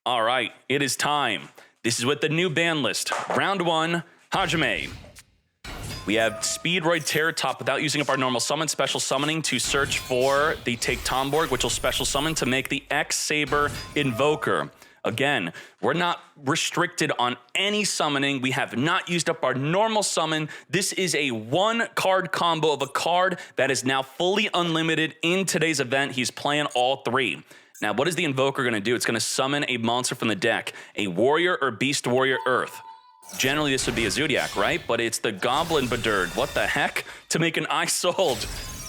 All right, it is time. This is with the new ban list. Round 1, Hajime. We have Speedroid Terratop without using up our normal summon, special summoning to search for the Take Tomborg, which will special summon to make the X-Saber Invoker. Again, we're not restricted on any summoning. We have not used up our normal summon. This is a 1-card combo of a card that is now fully unlimited in today's event. He's playing all 3. Now, what is the Invoker going to do? It's going to summon a monster from the deck, a Warrior or Beast Warrior Earth. Generally, this would be a Zodiac, right? But it's the Goblin Bedurd. What the heck? To make an I Sold.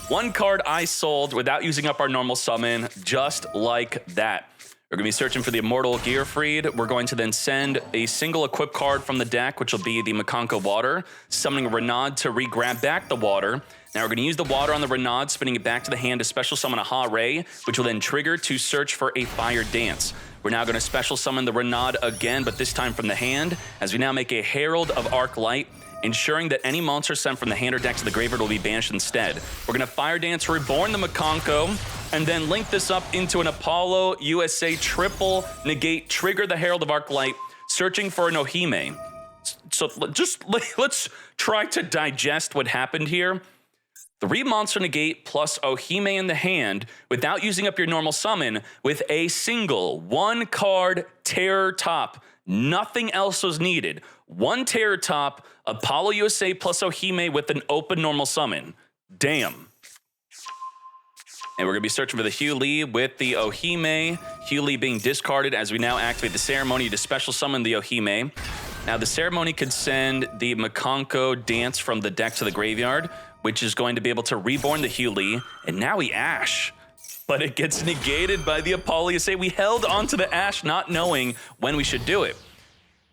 1 card I Sold without using up our normal summon, just like that. We're going to be searching for the Immortal Gearfried. We're going to then send a single equip card from the deck, which will be the Mikanko Water, summoning a Renaud to re-grab back the water. Now we're going to use the water on the Renaud, spinning it back to the hand to special summon a Ha-Ray, which will then trigger to search for a Fire Dance. We're now going to special summon the Renaud again, but this time from the hand, as we now make a Herald of Arc Light, ensuring that any monster sent from the hand or deck to the graveyard will be banished instead. We're going to Fire Dance, Reborn the Mikanko, and then link this up into an Apollo USA triple negate, trigger the Herald of Arc Light, searching for an Ohime. So let's try to digest what happened here. 3 monster negate plus Ohime in the hand without using up your normal summon with a single 1-card Terror Top. Nothing else was needed. 1 Terror Top, Apollo USA plus Ohime with an open normal summon. Damn. And we're going to be searching for the Hugh Lee with the Ohime. Hugh Lee being discarded as we now activate the Ceremony to special summon the Ohime. Now, the Ceremony could send the Mikanko Dance from the deck to the graveyard, which is going to be able to reborn the Hugh Lee. And now we Ash. But it gets negated by the Apollo USA. We held onto the Ash not knowing when we should do it.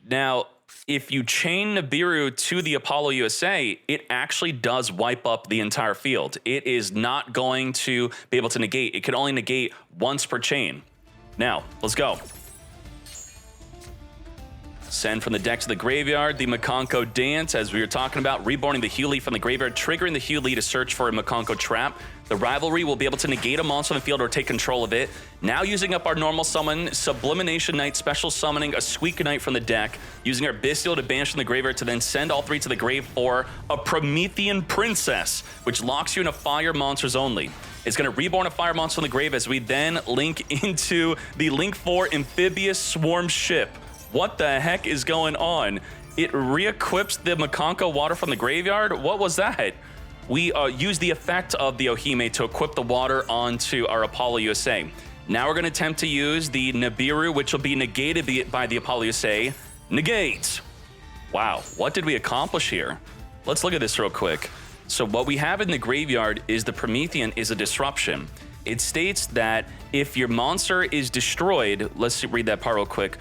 Now, if you chain Nibiru to the Apollo USA, it actually does wipe up the entire field. It is not going to be able to negate. It can only negate once per chain. Now, let's go. Send from the deck to the graveyard, the Mikanko Dance, as we were talking about, reborning the Hugh Lee from the graveyard, triggering the Hugh Lee to search for a Mikanko Trap. The Rivalry will be able to negate a monster on the field or take control of it. Now using up our normal summon, Sublimination Knight, special summoning a Squeak Knight from the deck, using our Bestial to banish from the graveyard to then send all 3 to the grave for a Promethean Princess, which locks you in a fire monsters only. It's going to reborn a fire monster from the grave as we then link into the Link 4 Amphibious Swarm Ship. What the heck is going on? It re-equips the Mikanko Water from the graveyard? What was that? We used the effect of the Ohime to equip the water onto our Apollo USA. Now we're going to attempt to use the Nibiru, which will be negated by the Apollo USA. Negate! Wow, what did we accomplish here? Let's look at this real quick. So what we have in the graveyard is the Promethean is a disruption. It states that if your monster is destroyed, let's read that part real quick.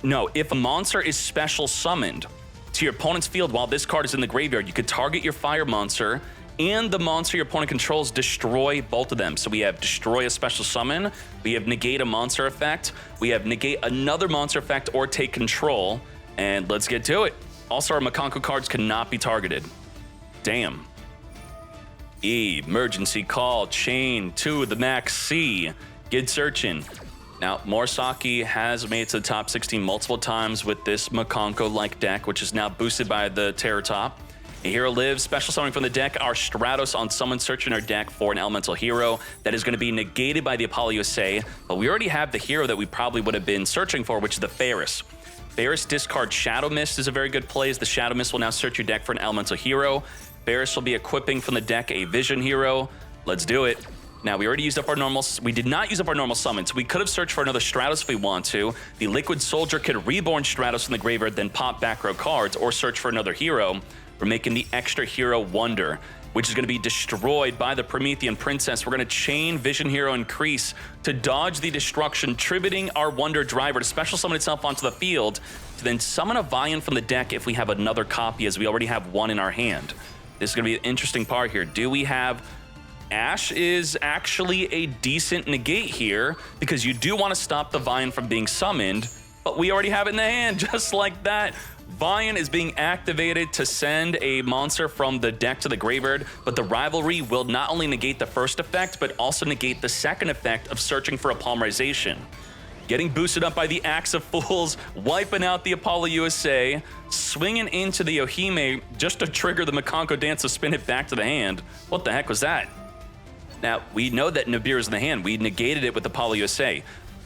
No, if a monster is special summoned to your opponent's field while this card is in the graveyard, you could target your fire monster and the monster your opponent controls, destroy both of them. So we have destroy a special summon, we have negate a monster effect, we have negate another monster effect or take control, and let's get to it. Also, our Mikanko cards cannot be targeted. Damn. Emergency call, chain to the max C. Get searching. Now, Morisaki has made it to the top 16 multiple times with this Mikanko-like deck, which is now boosted by the Terror Top. A hero lives, special summoning from the deck, our Stratos on summon search in our deck for an elemental hero that is going to be negated by the Apollo USA, but we already have the hero that we probably would have been searching for, which is the Ferris. Ferris discard Shadow Mist is a very good play, as the Shadow Mist will now search your deck for an elemental hero. Ferris will be equipping from the deck a Vision hero. Let's do it. Now, we already used up our normal... We did not use up our normal summons. We could have searched for another Stratos if we want to. The Liquid Soldier could reborn Stratos in the graveyard, then pop back row cards, or search for another hero. We're making the extra hero Wonder, which is going to be destroyed by the Promethean Princess. We're going to chain Vision Hero Increase to dodge the destruction, tributing our Wonder Driver to special summon itself onto the field, to then summon a Vian from the deck if we have another copy, as we already have one in our hand. This is going to be an interesting part here. Do we have... Ash is actually a decent negate here, because you do want to stop the Vian from being summoned, but we already have it in the hand, just like that. Vian is being activated to send a monster from the deck to the graveyard, but the Rivalry will not only negate the first effect, but also negate the second effect of searching for a Polymerization. getting boosted up by the Axe of Fools, wiping out the Apollo USA, swinging into the Ohime just to trigger the Mikanko dance to spin it back to the hand. What the heck was that? Now, we know that Nibiru is in the hand. We negated it with Apollo USA.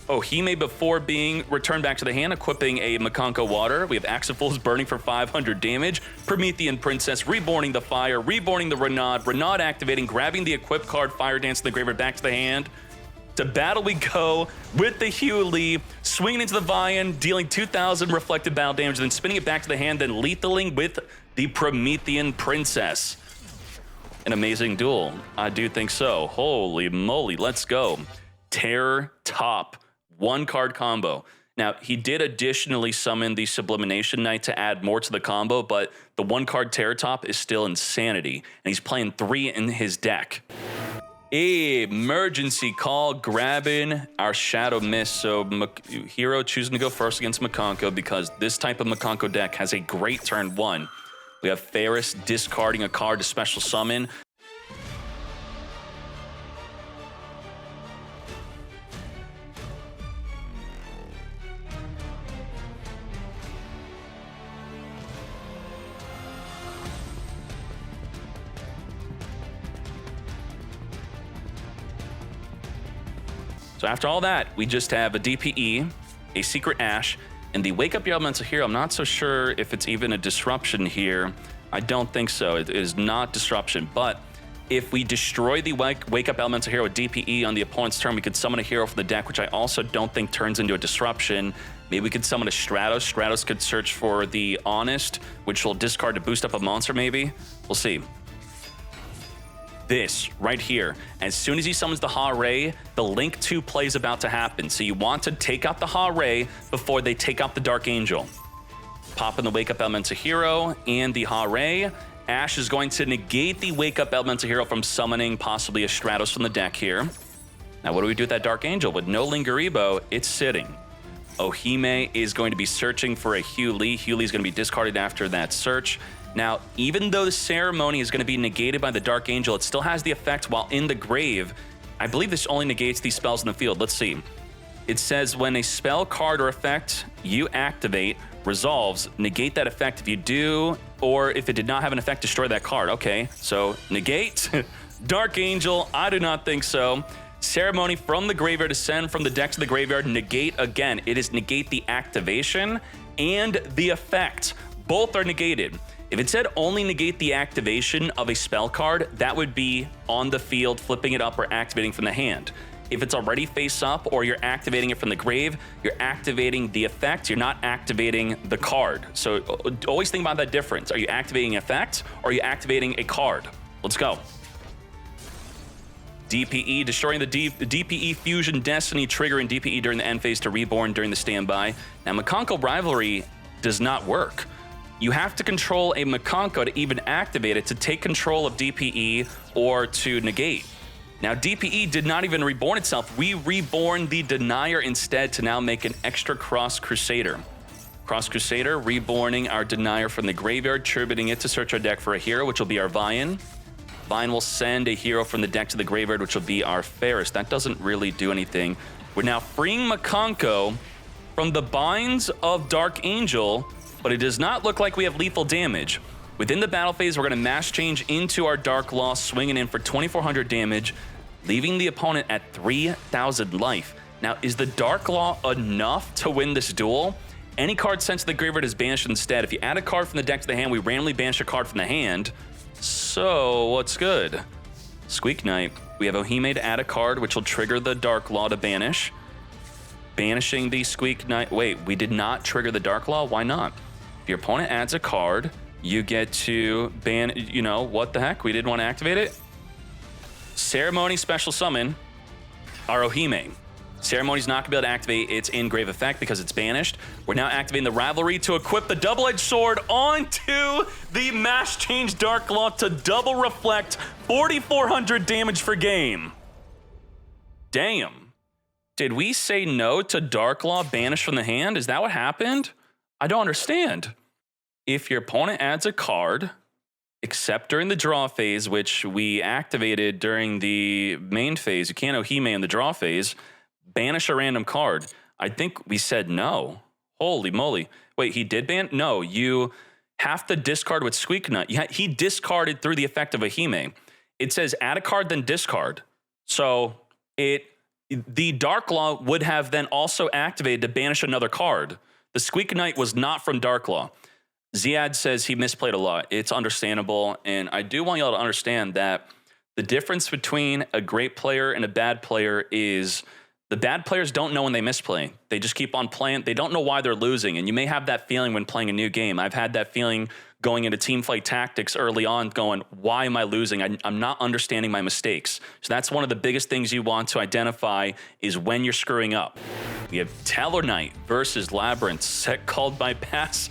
Ohime, before being returned back to the hand, equipping a Mikanko Water. We have Axe of Fools burning for 500 damage. Promethean Princess reborning the fire, reborning the Renaud. Renaud activating, grabbing the equipped card, Fire Dance in the graveyard back to the hand. To battle we go with the Hugh Lee, swinging into the Vian, dealing 2,000 reflected battle damage, then spinning it back to the hand, then lethaling with the Promethean Princess. An amazing duel. I do think so. Holy moly, let's go. Terror top. 1-card combo. Now, he did additionally summon the Sublimination Knight to add more to the combo, but the 1-card Terror top is still insanity, and he's playing 3 in his deck. Emergency call, grabbing our Shadow Mist. So Hero choosing to go first against Mikanko because this type of Mikanko deck has a great turn 1. We have Ferris discarding a card to special summon. So after all that, we just have a DPE, a Secret Ash, and the Wake Up Your Elemental Hero. I'm not so sure if it's even a disruption here. I don't think so. It is not disruption. But if we destroy the Wake Up Elemental Hero with DPE on the opponent's turn, we could summon a hero from the deck, which I also don't think turns into a disruption. Maybe we could summon a Stratos. Stratos could search for the Honest, which will discard to boost up a monster, maybe. We'll see. This right here, as soon as he summons the Ha-Ray, the Link 2 play is about to happen. So you want to take out the Ha-Ray before they take out the Dark Angel. Pop in the Wake Up Elemental Hero and the Ha-Ray. Ash is going to negate the Wake Up Elemental Hero from summoning possibly a Stratos from the deck here. Now what do we do with that Dark Angel? With no Lingaribo, it's sitting. Ohime is going to be searching for a Hugh Lee. Hugh Lee is going to be discarded after that search. Now, even though the ceremony is going to be negated by the Dark Angel, it still has the effect while in the grave. I believe this only negates these spells in the field. Let's see. It says when a spell, card, or effect you activate resolves, negate that effect if you do, or if it did not have an effect, destroy that card. Okay, so negate. Dark Angel, I do not think so. Ceremony from the graveyard, descend from the deck to the graveyard, negate again. It is negate the activation and the effect. Both are negated. If it said only negate the activation of a spell card, that would be on the field, flipping it up or activating from the hand. If it's already face up or you're activating it from the grave, you're activating the effect, you're not activating the card. So always think about that difference. Are you activating an effect or are you activating a card? Let's go. DPE, destroying the DPE Fusion Destiny, triggering DPE during the end phase to reborn during the standby. Now, Mikanko Rivalry does not work. You have to control a Mikanko to even activate it to take control of DPE or to negate. Now, DPE did not even reborn itself. We reborn the Denier instead to now make an extra Cross Crusader. Cross Crusader, reborning our Denier from the graveyard, tributing it to search our deck for a hero, which will be our Vian. Vian will send a hero from the deck to the graveyard, which will be our Ferris. That doesn't really do anything. We're now freeing Mikanko from the binds of Dark Angel, but it does not look like we have lethal damage. Within the battle phase, we're going to mass change into our Dark Law, swinging in for 2,400 damage, leaving the opponent at 3,000 life. Now, is the Dark Law enough to win this duel? Any card sent to the graveyard is banished instead. If you add a card from the deck to the hand, we randomly banish a card from the hand. So, what's good? Squeak Knight. We have Ohime to add a card, which will trigger the Dark Law to banish. Banishing the Squeak Knight. Wait, we did not trigger the Dark Law? Why not? If your opponent adds a card, you get to ban, you know, what the heck? We didn't want to activate it? Ceremony special summon our Ohime. Ceremony's not going to be able to activate its in-grave effect because it's banished. We're now activating the Rivalry to equip the Double-Edged Sword onto the Mass Change Dark Law to double reflect 4,400 damage for game. Damn. Did we say no to Dark Law banished from the hand? Is that what happened? I don't understand. If your opponent adds a card, except during the draw phase, which we activated during the main phase, you can't Ohime in the draw phase, banish a random card. I think we said no. Holy moly. Wait, he did ban? No, you have to discard with Scareclaw. He discarded through the effect of a Hime. It says add a card, then discard. So the Darklaw would have then also activated to banish another card. The Scareclaw was not from Darklaw. Ziad says he misplayed a lot. It's understandable, and I do want y'all to understand that the difference between a great player and a bad player is the bad players don't know when they misplay. They just keep on playing. They don't know why they're losing, and you may have that feeling when playing a new game. I've had that feeling going into teamfight tactics early on, going, why am I losing? I'm not understanding my mistakes. So that's one of the biggest things you want to identify is when you're screwing up. We have Tellarknight versus Labrynth, set called by pass.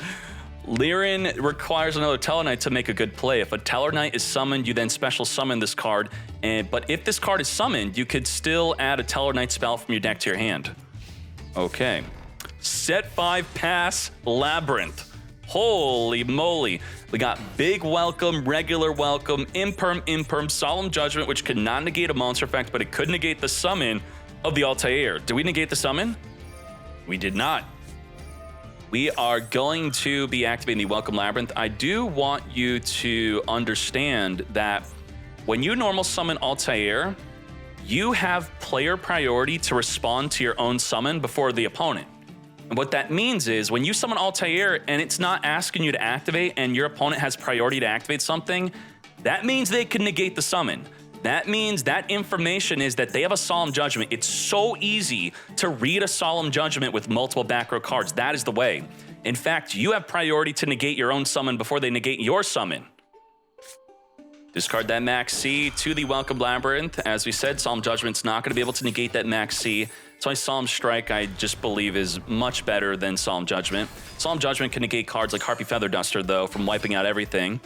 Lirin requires another Tellarknight to make a good play. If a Tellarknight is summoned, you then special summon this card. But if this card is summoned, you could still add a Tellarknight spell from your deck to your hand. Okay. Set 5 pass Labrynth. Holy moly. We got big welcome, regular welcome, imperm, solemn judgment, which could not negate a monster effect, but it could negate the summon of the Altair. Did we negate the summon? We did not. We are going to be activating the Welcome Labrynth. I do want you to understand that when you normal summon Altair, you have player priority to respond to your own summon before the opponent. And what that means is when you summon Altair and it's not asking you to activate and your opponent has priority to activate something, that means they can negate the summon. That means that information is that they have a Solemn Judgment. It's so easy to read a Solemn Judgment with multiple back row cards. That is the way. In fact, you have priority to negate your own summon before they negate your summon. Discard that Max C to the Welcome Labrynth. As we said, Solemn Judgment's not going to be able to negate that Max C. So Solemn Strike, I just believe, is much better than Solemn Judgment. Solemn Judgment can negate cards like Harpy Feather Duster, though, from wiping out everything.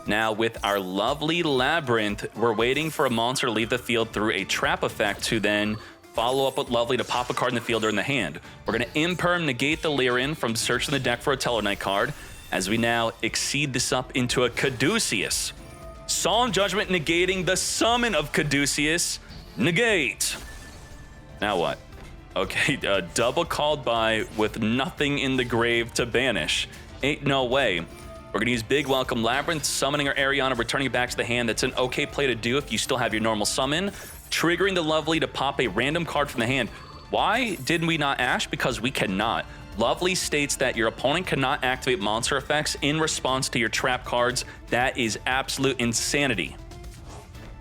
Now, with our lovely Labrynth, we're waiting for a monster to leave the field through a trap effect to then follow up with Lovely to pop a card in the field or in the hand. We're going to imperm negate the Lirin from searching the deck for a Tellarknight card, as we now exceed this up into a Caduceus. Solemn Judgment negating the summon of Caduceus. Negate. Now what? Okay, double called by with nothing in the grave to banish. Ain't no way. We're going to use Big Welcome Labrynth, summoning our Ariana, returning it back to the hand. That's an okay play to do if you still have your normal summon. Triggering the Lovely to pop a random card from the hand. Why didn't we not Ash? Because we cannot. Lovely states that your opponent cannot activate monster effects in response to your trap cards. That is absolute insanity.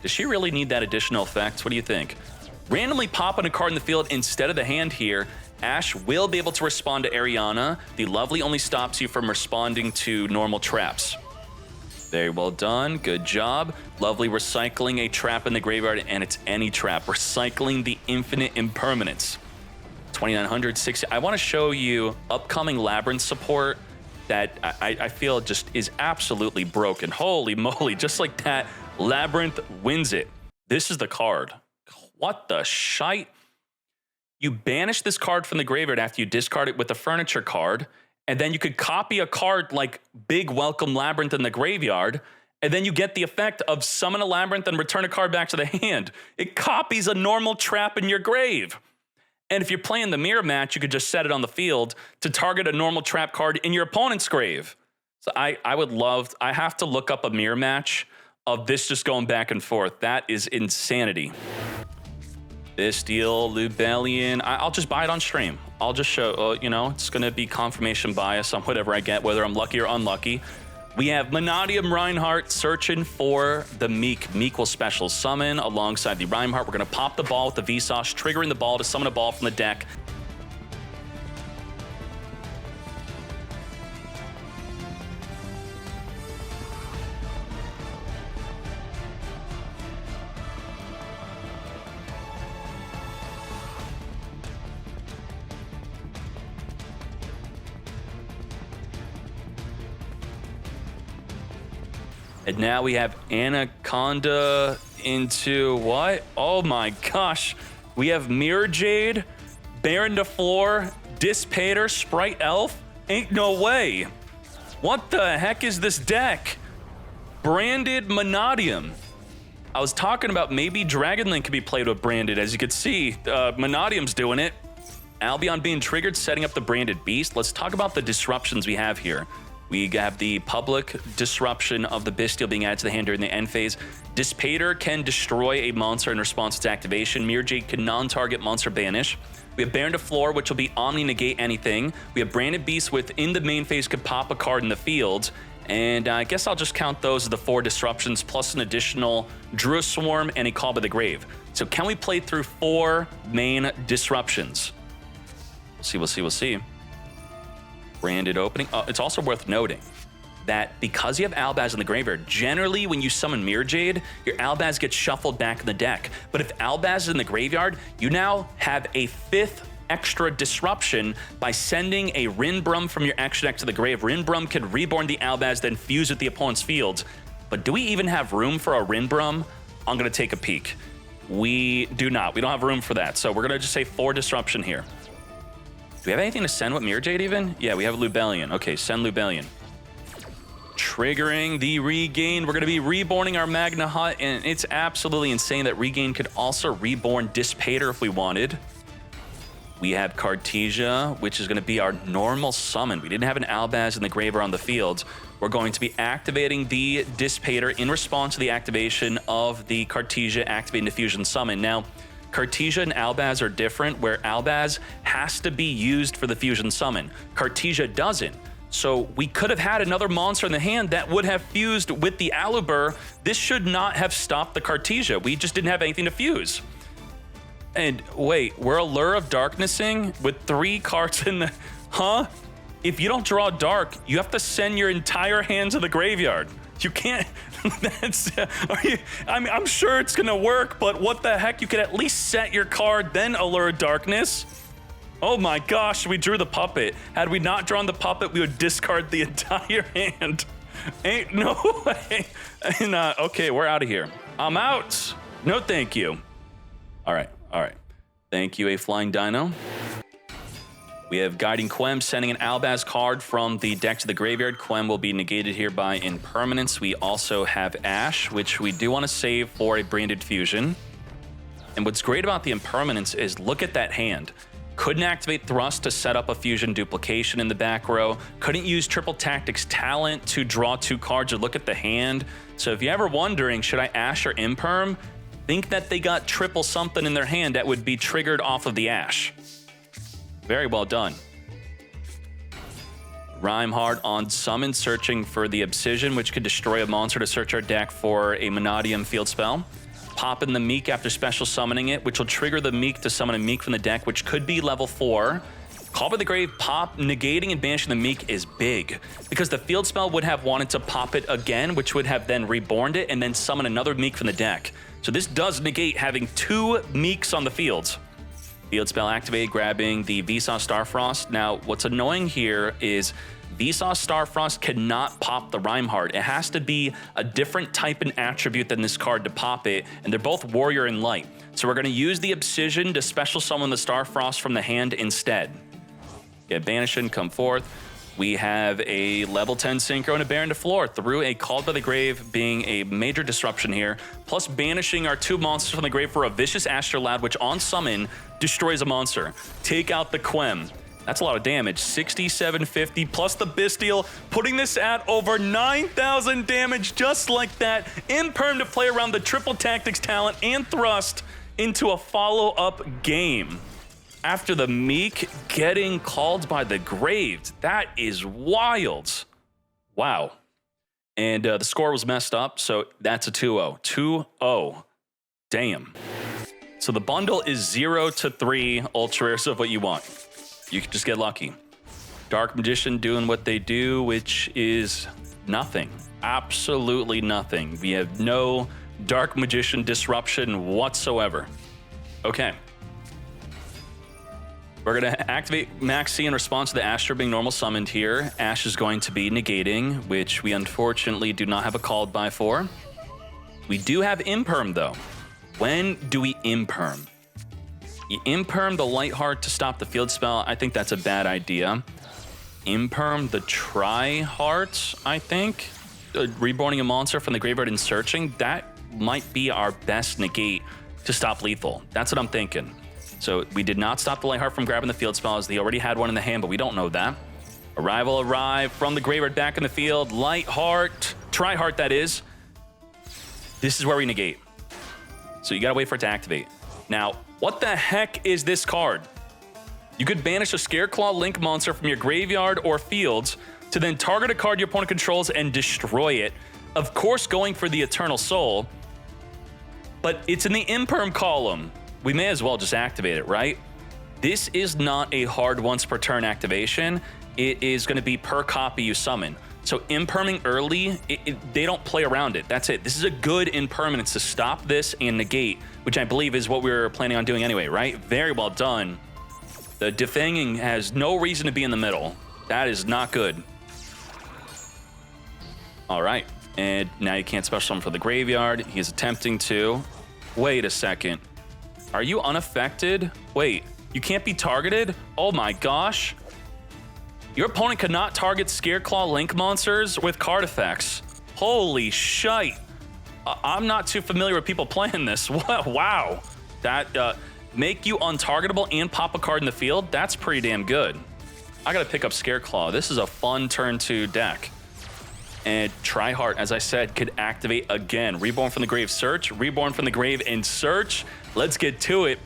Does she really need that additional effect? What do you think? Randomly popping a card in the field instead of the hand here. Ash will be able to respond to Ariana. The Lovely only stops you from responding to normal traps. Very well done. Good job. Lovely recycling a trap in the graveyard, and it's any trap. Recycling the infinite impermanence. 2960. I want to show you upcoming Labrynth support that I feel just is absolutely broken. Holy moly. Just like that, Labrynth wins it. This is the card. What the shite? You banish this card from the graveyard after you discard it with a furniture card, and then you could copy a card like Big Welcome Labrynth in the graveyard, and then you get the effect of summon a Labrynth and return a card back to the hand. It copies a normal trap in your grave. And if you're playing the mirror match, you could just set it on the field to target a normal trap card in your opponent's grave. So I have to look up a mirror match of this just going back and forth. That is insanity. This deal, Lubellion, I'll just buy it on stream. I'll just show, it's going to be confirmation bias on whatever I get, whether I'm lucky or unlucky. We have Mannadium Reinhardt searching for the Meek. Meek will special summon alongside the Reinhardt. We're going to pop the ball with the Vsauce, triggering the ball to summon a ball from the deck. And now we have Anaconda into what? Oh my gosh. We have Mirror Jade, Baron de Floor, Dissipator, Sprite Elf. Ain't no way. What the heck is this deck? Branded Mannadium. I was talking about maybe Dragon Link could be played with Branded. As you can see, Mannadium's doing it. Albion being triggered, setting up the Branded Beast. Let's talk about the disruptions we have here. We have the public disruption of the Bestial being added to the hand during the end phase. Dispater can destroy a monster in response to its activation. Mirror Jade can non-target monster banish. We have Baron to Floor, which will be Omni-negate anything. We have Branded Beast within the main phase could pop a card in the field. And I guess I'll just count those as the 4 disruptions plus an additional Druid Swarm and a Call by the Grave. So can we play through 4 main disruptions? We'll see. Branded opening. It's also worth noting that because you have Albaz in the graveyard, generally when you summon Mirror Jade, your Albaz gets shuffled back in the deck. But if Albaz is in the graveyard, you now have a 5th extra disruption by sending a Rinbrum from your action deck to the grave. Rinbrum can reborn the Albaz, then fuse with the opponent's field. But do we even have room for a Rinbrum? I'm going to take a peek. We do not. We don't have room for that. So we're going to just say 4 disruption here. Do we have anything to send with Mirror Jade even? Yeah, we have Lubellion. Okay, send Lubellion. Triggering the Regain. We're going to be reborning our Magna Hut, and it's absolutely insane that Regain could also reborn Dispater if we wanted. We have Cartesia, which is going to be our normal summon. We didn't have an Albaz in the grave or on the field. We're going to be activating the Dispater in response to the activation of the Cartesia activating Diffusion summon. Now, Cartesia and Albaz are different, where Albaz has to be used for the fusion summon. Cartesia doesn't. So we could have had another monster in the hand that would have fused with the Aluber. This should not have stopped the Cartesia. We just didn't have anything to fuse. And wait, we're Allure of Darknessing with 3 cards in the... Huh? If you don't draw Dark, you have to send your entire hand to the graveyard. You can't... That's... I'm sure it's gonna work, but what the heck? You could at least set your card, then Allure of Darkness. Oh my gosh, we drew the puppet. Had we not drawn the puppet, we would discard the entire hand. Ain't no way. And, okay, we're out of here. I'm out. No thank you. All right. Thank you, a Flying Dino. We have Guiding Quem sending an Albaz card from the deck to the graveyard. Quem will be negated here by Impermanence. We also have Ash, which we do want to save for a Branded Fusion. And what's great about the Impermanence is look at that hand. Couldn't activate Thrust to set up a Fusion Duplication in the back row. Couldn't use Triple Tactics Talent to draw 2 cards or look at the hand. So if you're ever wondering, should I Ash or Imperm? Think that they got triple something in their hand that would be triggered off of the Ash. Very well done. Rhyhorn on summon, searching for the Obsidian, which could destroy a monster to search our deck for a Mannadium field spell. Pop in the Meek after special summoning it, which will trigger the Meek to summon a Meek from the deck, which could be level 4. Call by the Grave, pop, negating and banishing the Meek is big, because the field spell would have wanted to pop it again, which would have then reborned it and then summon another Meek from the deck. So this does negate having 2 Meeks on the field. Field spell activate, grabbing the Vsauce Starfrost. Now, what's annoying here is Vsauce Starfrost cannot pop the Rhyhorn. It has to be a different type and attribute than this card to pop it, and they're both Warrior and Light. So we're going to use the Obsidian to special summon the Starfrost from the hand instead. Get Banishing, come forth. We have a level 10 Synchro and a Baron to Floor through a Called by the Grave being a major disruption here, plus banishing our 2 monsters from the grave for a Vicious Astrolabe, which on summon destroys a monster. Take out the Quem. That's a lot of damage. 6750 plus the Bestial, putting this at over 9,000 damage just like that. Imperm to play around the Triple Tactics Talent and Thrust into a follow-up game. After the Meek getting called by the Grave. That is wild. Wow. And the score was messed up, so that's a 2-0. 2-0. Damn. So the bundle is 0 to 3 ultra rares of what you want. You can just get lucky. Dark Magician doing what they do, which is nothing. Absolutely nothing. We have no Dark Magician disruption whatsoever. Okay. We're going to activate Maxi in response to the Astra being normal summoned here. Ash is going to be negating, which we unfortunately do not have a called by for. We do have Imperm, though. When do we Imperm? You Imperm the Lightheart to stop the field spell. I think that's a bad idea. Imperm the Tri-Heart, I think. Reborning a monster from the graveyard and searching. That might be our best negate to stop lethal. That's what I'm thinking. So we did not stop the Lightheart from grabbing the field spells. They already had one in the hand, but we don't know that. Arrival arrive from the graveyard back in the field. Lightheart, Tryheart that is. This is where we negate. So you gotta wait for it to activate. Now, what the heck is this card? You could banish a Scareclaw Link monster from your graveyard or fields to then target a card your opponent controls and destroy it. Of course, going for the Eternal Soul, but it's in the imperm column. We may as well just activate it, right? This is not a hard once per turn activation. It is going to be per copy you summon. So imperming early, they don't play around it. That's it. This is a good impermanence to stop this and negate, which I believe is what we were planning on doing anyway, right? Very well done. The defanging has no reason to be in the middle. That is not good. All right. And now you can't special summon for the graveyard. He's attempting to. Wait a second. Are you unaffected? Wait, you can't be targeted? Oh my gosh. Your opponent could not target Scareclaw Link monsters with card effects. Holy shite. I'm not too familiar with people playing this. Wow. That make you untargetable and pop a card in the field? That's pretty damn good. I gotta pick up Scareclaw. This is a fun turn 2 deck. And Tryheart, as I said, could activate again. Reborn from the Grave, search. Reborn from the Grave and search. Let's get to it.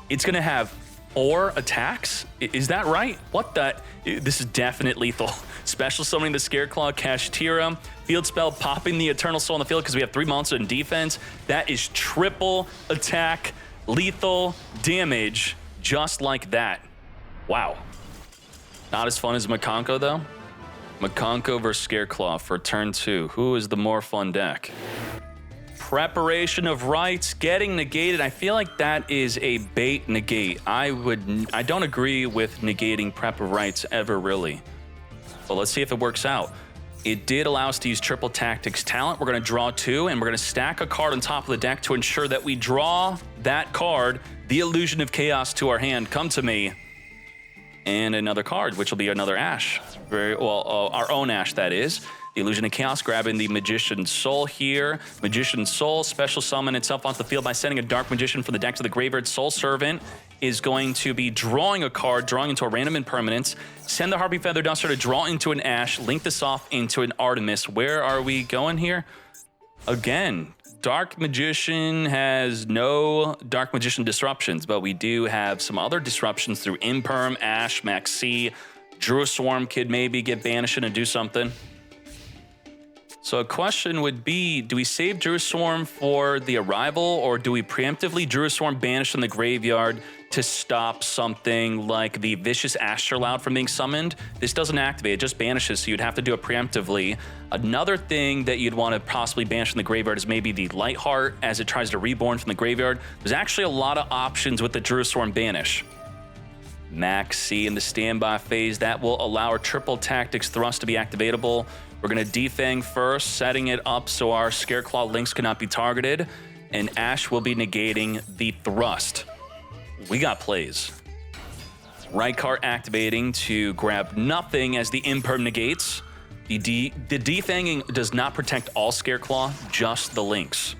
It's gonna have 4 attacks? Is that right? What the? This is definitely lethal. Special summoning the Scareclaw, Kashtira. Field spell, popping the Eternal Soul on the field because we have 3 monsters in defense. That is triple attack, lethal damage, just like that. Wow. Not as fun as Mikanko, though. Mikanko versus Scareclaw for turn 2. Who is the more fun deck? Preparation of Rites getting negated. I feel like that is a bait negate. I don't agree with negating Prep of Rites ever, really. But let's see if it works out. It did allow us to use triple tactics talent. We're going to draw 2, and we're going to stack a card on top of the deck to ensure that we draw that card, the Illusion of Chaos, to our hand. Come to me. And another card, which will be another Ash. Very well, our own Ash, that is. The Illusion of Chaos, grabbing the Magician's Soul here. Magician's Soul, special summon itself onto the field by sending a Dark Magician from the deck to the graveyard. Soul Servant is going to be drawing a card, drawing into a random impermanence. Send the Harpy Feather Duster to draw into an Ash. Link this off into an Artemis. Where are we going here? Again, Dark Magician has no Dark Magician disruptions, but we do have some other disruptions through Imperm, Ash, Maxi. Druid Swarm could maybe get banished and do something. So a question would be, do we save Druid Swarm for the arrival, or do we preemptively Druid Swarm banish from the graveyard to stop something like the Vicious Astrolaud from being summoned? This doesn't activate, it just banishes, so you'd have to do it preemptively. Another thing that you'd want to possibly banish from the graveyard is maybe the Lightheart as it tries to reborn from the graveyard. There's actually a lot of options with the Druid Swarm banish. Maxi in the standby phase, that will allow our triple tactics thrust to be activatable. We're going to defang first, setting it up so our Scareclaw links cannot be targeted, and Ash will be negating the thrust. We got plays. Right card activating to grab nothing as the imperm negates. The defanging does not protect all Scareclaw, just the links.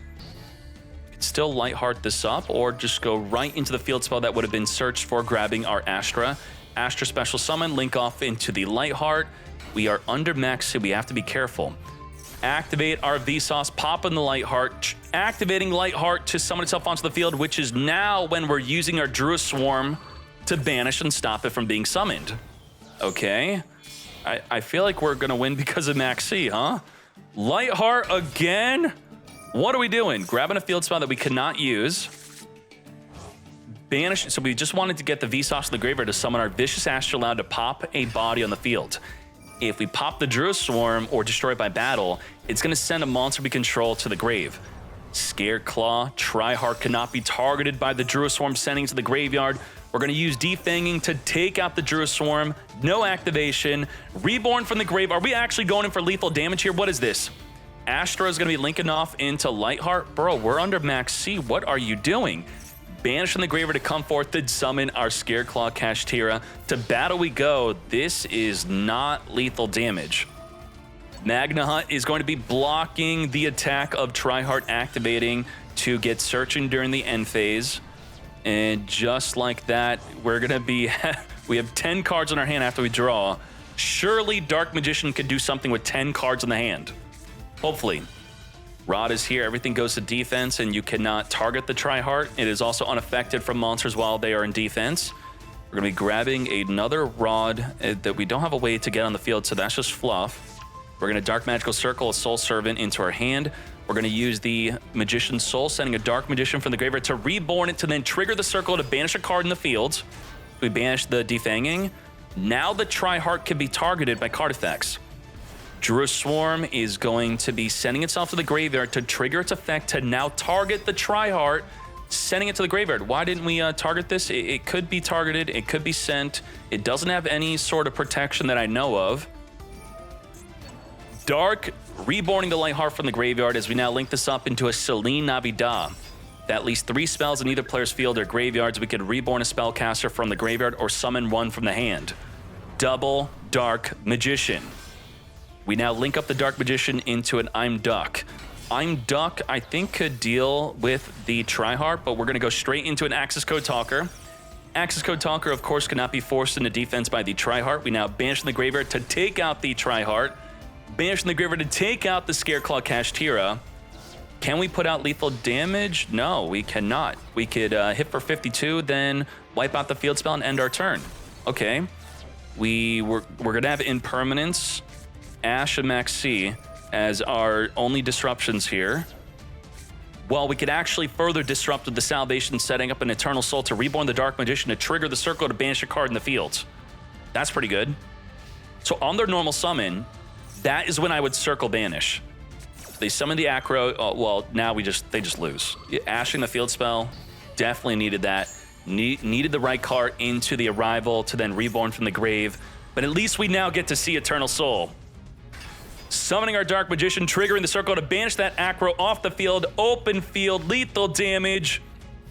Could still Lightheart this up, or just go right into the field spell that would have been searched for, grabbing our Astra. Astra special summon, link off into the Lightheart. We are under max, so we have to be careful. Activate our Vsauce, pop in the Lightheart, activating Lightheart to summon itself onto the field, which is now when we're using our Druid Swarm to banish and stop it from being summoned. Okay. I feel like we're going to win because of Maxi, huh? Lightheart again? What are we doing? Grabbing a field spell that we cannot use. Banish. So we just wanted to get the Vsauce to the graveyard to summon our Vicious Astrolaud to pop a body on the field. If we pop the Druid Swarm or destroy it by battle, it's going to send a monster we control to the grave. Scareclaw, Tryheart cannot be targeted by the Druid Swarm sending to the graveyard. We're going to use Defanging to take out the Druid Swarm. No activation. Reborn from the grave. Are we actually going in for lethal damage here? What is this? Astra is going to be linking off into Lightheart. Bro, we're under max C. What are you doing? Banish from the graveyard to come forth to summon our Scareclaw Kashtira. To battle we go. This is not lethal damage. Magna Hunt is going to be blocking the attack of Tryheart activating to get searching during the end phase. And just like that, we're going to be... we have 10 cards in our hand after we draw. Surely Dark Magician could do something with 10 cards in the hand. Hopefully. Rod is here. Everything goes to defense, and you cannot target the Tri-Heart. It is also unaffected from monsters while they are in defense. We're going to be grabbing another Rod that we don't have a way to get on the field, so that's just fluff. We're going to Dark Magical Circle a Soul Servant into our hand. We're going to use the Magician's Soul, sending a Dark Magician from the graveyard to reborn it to then trigger the circle to banish a card in the field. We banish the Defanging. Now the Tri-Heart can be targeted by card effects. Druid Swarm is going to be sending itself to the graveyard to trigger its effect to now target the Tri-Heart, sending it to the graveyard. Why didn't we target this? It could be targeted. It could be sent. It doesn't have any sort of protection that I know of. Dark, reborning the Lightheart from the graveyard as we now link this up into a Selene Nabida. At least 3 spells in either player's field or graveyards, we could reborn a spellcaster from the graveyard or summon one from the hand. Double Dark Magician. We now link up the Dark Magician into an I'm Duck. I'm Duck, I think, could deal with the Tri-Heart, but we're going to go straight into an Access Code Talker. Access Code Talker, of course, cannot be forced into defense by the Tri-Heart. We now banish in the graveyard to take out the Tri-Heart. Banish in the graveyard to take out the Scareclaw Kashtira. Can we put out lethal damage? No, we cannot. We could hit for 52, then wipe out the field spell and end our turn. Okay. We're going to have Impermanence, Ash, and Maxi as our only disruptions here. Well, we could actually further disrupt with the Salvation, setting up an Eternal Soul to reborn the Dark Magician to trigger the circle to banish a card in the field. That's pretty good. So on their normal summon, that is when I would circle banish. They summon the Acro. Well, now they just lose. Ashing the field spell, definitely needed that. Needed the right card into the Arrival to then reborn from the grave. But at least we now get to see Eternal Soul. Summoning our Dark Magician, triggering the circle to banish that Acro off the field. Open field, lethal damage.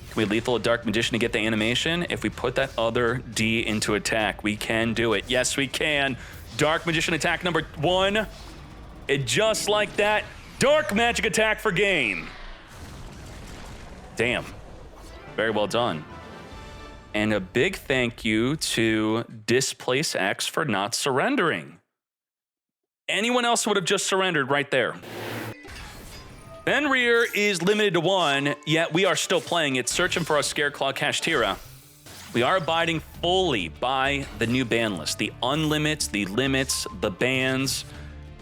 Can we lethal a Dark Magician to get the animation? If we put that other D into attack, we can do it. Yes, we can. Dark Magician attack number 1. And just like that, Dark Magic attack for game. Damn. Very well done. And a big thank you to Displace X for not surrendering. Anyone else would have just surrendered right there. Fenrir is limited to 1, yet we are still playing it, searching for our Scareclaw Kashtira. We are abiding fully by the new ban list. The unlimits, the limits, the bans.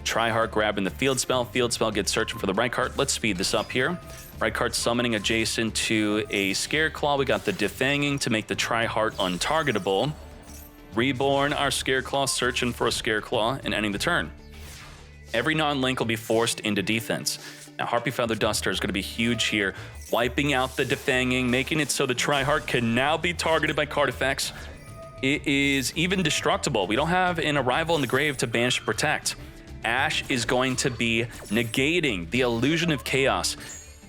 Tri-Heart grabbing the field spell gets searching for the right card. Let's speed this up here. Right card summoning adjacent to a Scareclaw. We got the Defanging to make the Tri-Heart untargetable. Reborn our Scareclaw, searching for a Scareclaw, and ending the turn. Every non-link will be forced into defense. Now, Harpy Feather Duster is going to be huge here, wiping out the Defanging, making it so the Tri-Heart can now be targeted by card effects. It is even destructible. We don't have an Arrival in the grave to banish and protect. Ash is going to be negating the Illusion of Chaos.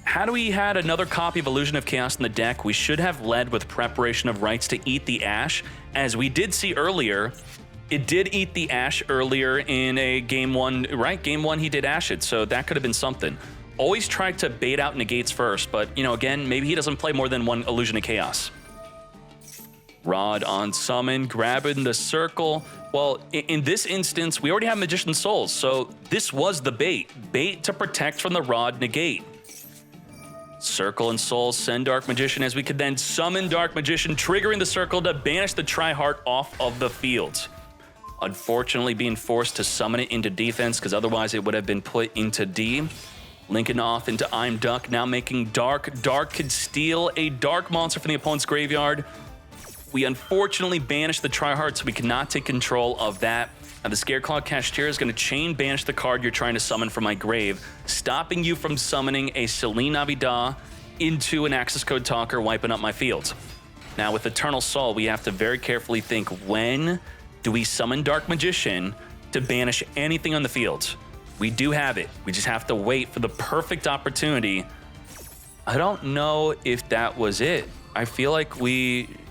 Had we had another copy of Illusion of Chaos in the deck, we should have led with Preparation of Rites to eat the Ash. As we did see earlier, it did eat the Ash earlier in a game 1, right? Game 1, he did Ash it, so that could have been something. Always try to bait out negates first, but, you know, again, maybe he doesn't play more than one Illusion of Chaos. Rod on summon, grabbing the circle. Well, in this instance, we already have Magician's Souls, so this was the bait. Bait to protect from the Rod negate. Circle and Soul, send Dark Magician, as we could then summon Dark Magician, triggering the circle to banish the Tri-Heart off of the field. Unfortunately, being forced to summon it into defense, because otherwise it would have been put into D. Linking off into I'm Duck, now making Dark. Dark could steal a Dark monster from the opponent's graveyard. We unfortunately banished the Tri-Heart, so we cannot take control of that. Now the Scareclaw Kashtira is going to chain banish the card you're trying to summon from my grave, stopping you from summoning a Selene Nabida into an Access Code Talker, wiping up my field. Now with Eternal Soul, we have to very carefully think, when do we summon Dark Magician to banish anything on the field? We do have it. We just have to wait for the perfect opportunity. I don't know if that was it. I feel like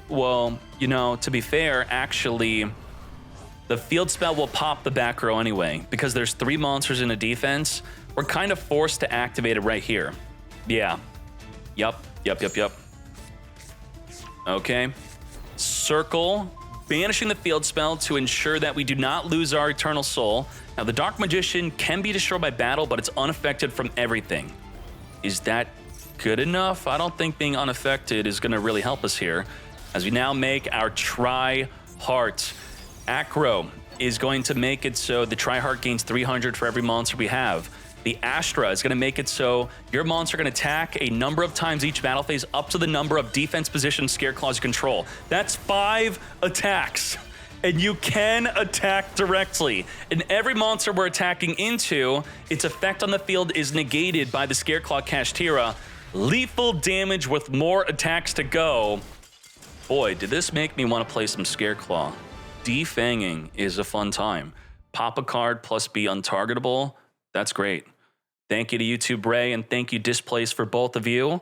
well, you know, to be fair, actually, the field spell will pop the back row anyway. Because there's 3 monsters in a defense, we're kind of forced to activate it right here. Yeah. Yup. Okay. Circle, banishing the field spell to ensure that we do not lose our Eternal Soul. Now, the Dark Magician can be destroyed by battle, but it's unaffected from everything. Is that good enough? I don't think being unaffected is going to really help us here. As we now make our Tri-Heart. Acro is going to make it so the Tri-Heart gains 300 for every monster we have. The Astra is going to make it so your monster can attack a number of times each battle phase up to the number of defense position Scareclaws you control. That's 5 attacks. And you can attack directly. And every monster we're attacking into, its effect on the field is negated by the Scareclaw Kashtira. Lethal damage with more attacks to go. Boy, did this make me want to play some Scareclaw. Defanging is a fun time. Pop a card plus be untargetable. That's great. Thank you to YouTube Ray, and thank you Displace for both of you.